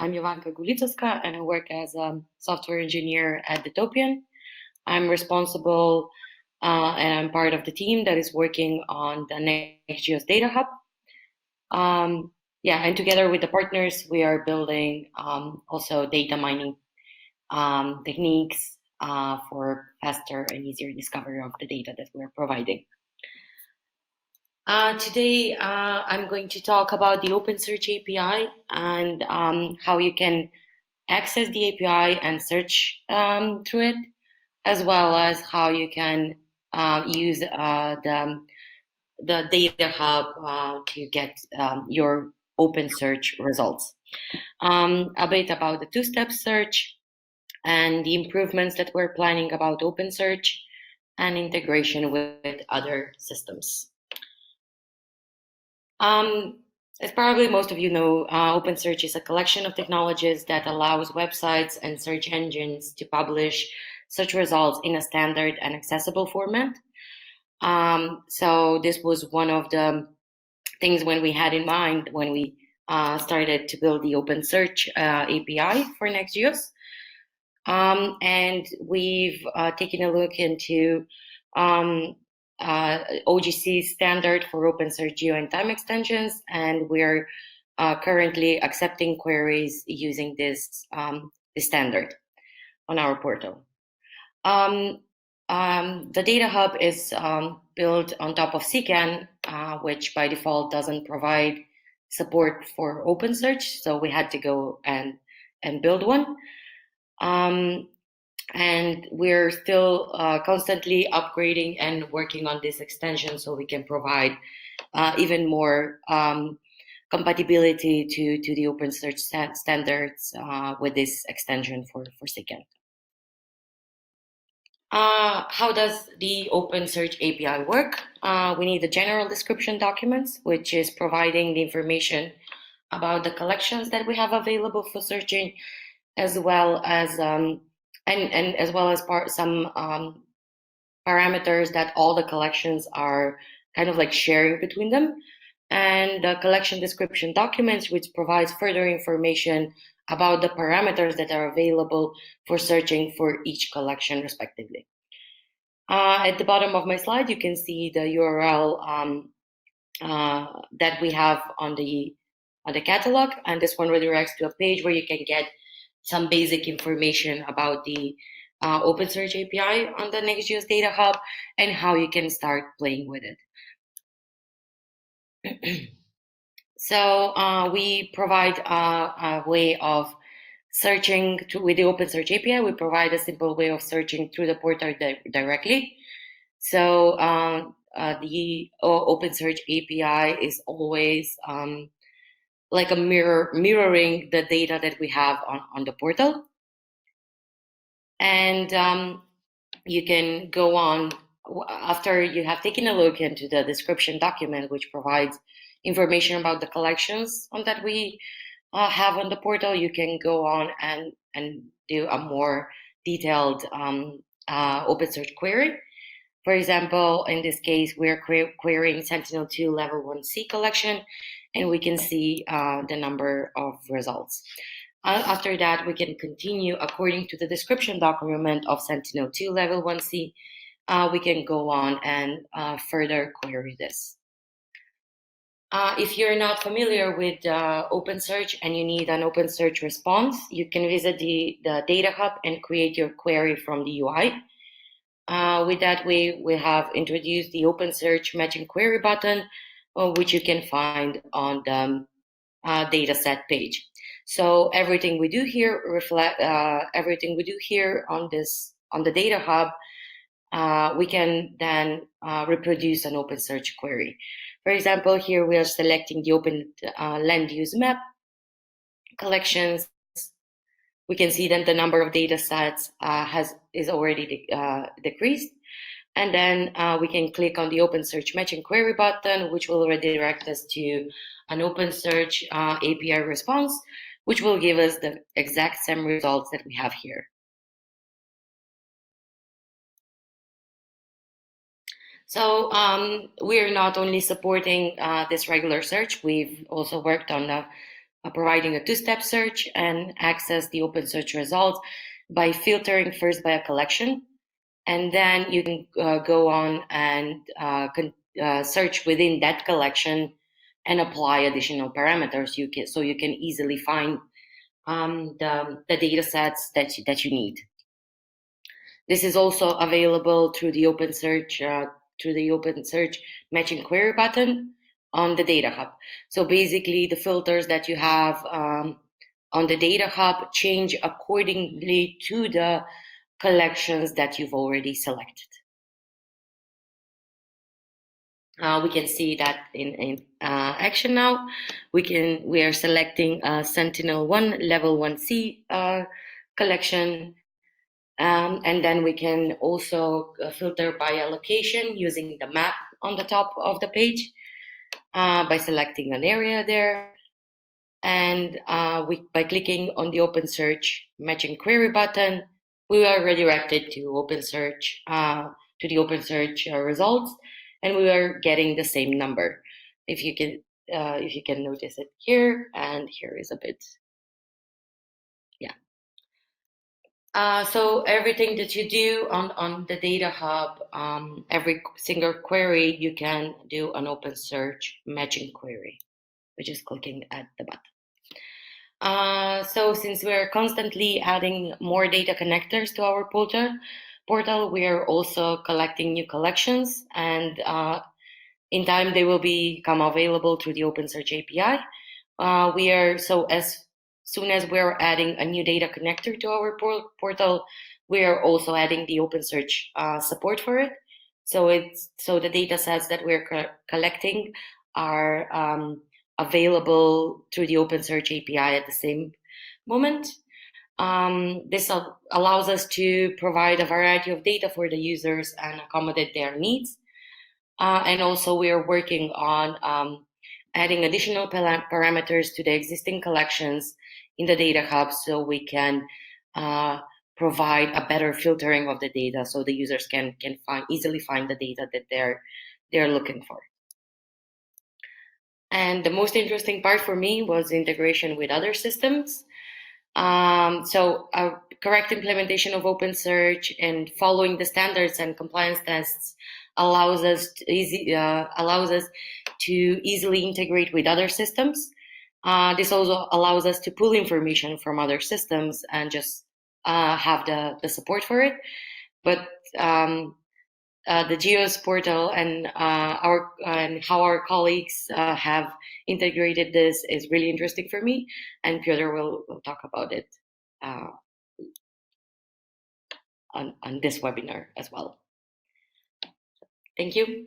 I'm Jovanka Gulicoska, and I work as a software engineer at Datopian. I'm responsible and I'm part of the team that is working on the NextGEOSS Data Hub. And together with the partners, we are building also data mining techniques for faster and easier discovery of the data that we're providing. Today, I'm going to talk about the OpenSearch API and how you can access the API and search through it, as well as how you can use the Data Hub to get your OpenSearch results. A bit about the two-step search and the improvements that we're planning about OpenSearch and integration with other systems. As probably most of you know, OpenSearch is a collection of technologies that allows websites and search engines to publish search results in a standard and accessible format. So this was one of the things when we had in mind when we started to build the OpenSearch API for NextGEOSS. And we've taken a look into OGC standard for OpenSearch geo and time extensions, and we're currently accepting queries using this standard on our portal. The Data Hub is built on top of CKAN, which by default doesn't provide support for OpenSearch, so we had to go and build one. And we're still constantly upgrading and working on this extension so we can provide even more compatibility to the OpenSearch standards with this extension for CKAN. How does the OpenSearch API work? We need the general description documents, which is providing the information about the collections that we have available for searching, as well as some parameters that all the collections are kind of like sharing between them, and the collection description documents, which provides further information about the parameters that are available for searching for each collection respectively. At the bottom of my slide, you can see the URL that we have on the catalog, and this one redirects to a page where you can get some basic information about the OpenSearch API on the NextGEOSS Data Hub and how you can start playing with it. So we provide a way of searching with the OpenSearch API. We provide a simple way of searching through the portal directly. So the OpenSearch API is always like a mirroring the data that we have on the portal. And you can go on, after you have taken a look into the description document, which provides information about the collections that we have on the portal, you can go on and do a more detailed OpenSearch query. For example, in this case, we're querying Sentinel-2 Level 1C collection, and we can see the number of results. After that, we can continue according to the description document of Sentinel-2 Level 1C. We can go on and further query this. If you're not familiar with OpenSearch and you need an OpenSearch response, you can visit the Data Hub and create your query from the UI. With that, we have introduced the OpenSearch Matching Query button, which you can find on the dataset page. So everything we do here on the Data Hub, we can then reproduce an OpenSearch query. For example, here we are selecting the open land use map collections. We can see that the number of data sets is already decreased. And then we can click on the OpenSearch Matching Query button, which will redirect us to an OpenSearch API response, which will give us the exact same results that we have here. So we're not only supporting this regular search, we've also worked on providing a two-step search and access the OpenSearch results by filtering first by a collection, and then you can go on and search within that collection and apply additional parameters. So you can easily find the data sets that you need. This is also available through the OpenSearch matching query button on the Data Hub. So basically, the filters that you have on the Data Hub change accordingly to the collections that you've already selected. We can see that in action now. We are selecting Sentinel-1 Level 1C collection. And then we can also filter by a location using the map on the top of the page by selecting an area there. And by clicking on the OpenSearch matching query button, we are redirected to OpenSearch to the OpenSearch results, and we are getting the same number. If you can notice it here, and here is a bit. So everything that you do on the Data Hub, every single query, you can do an OpenSearch matching query, which is clicking at the button. So since we're constantly adding more data connectors to our portal, we are also collecting new collections, and in time they will become available through the OpenSearch API. As soon as we're adding a new data connector to our portal, we are also adding the OpenSearch support for it. So the data sets that we're collecting are available through the OpenSearch API at the same moment. This allows us to provide a variety of data for the users and accommodate their needs. And also we are working on adding additional parameters to the existing collections in the Data Hub, so we can provide a better filtering of the data, so the users can easily find the data that they're looking for. And the most interesting part for me was integration with other systems. So a correct implementation of OpenSearch and following the standards and compliance tests allows us to easily integrate with other systems. This also allows us to pull information from other systems and just have the support for it. But the GEOSS portal and how our colleagues have integrated this is really interesting for me, and Piotr will talk about it on this webinar as well. Thank you.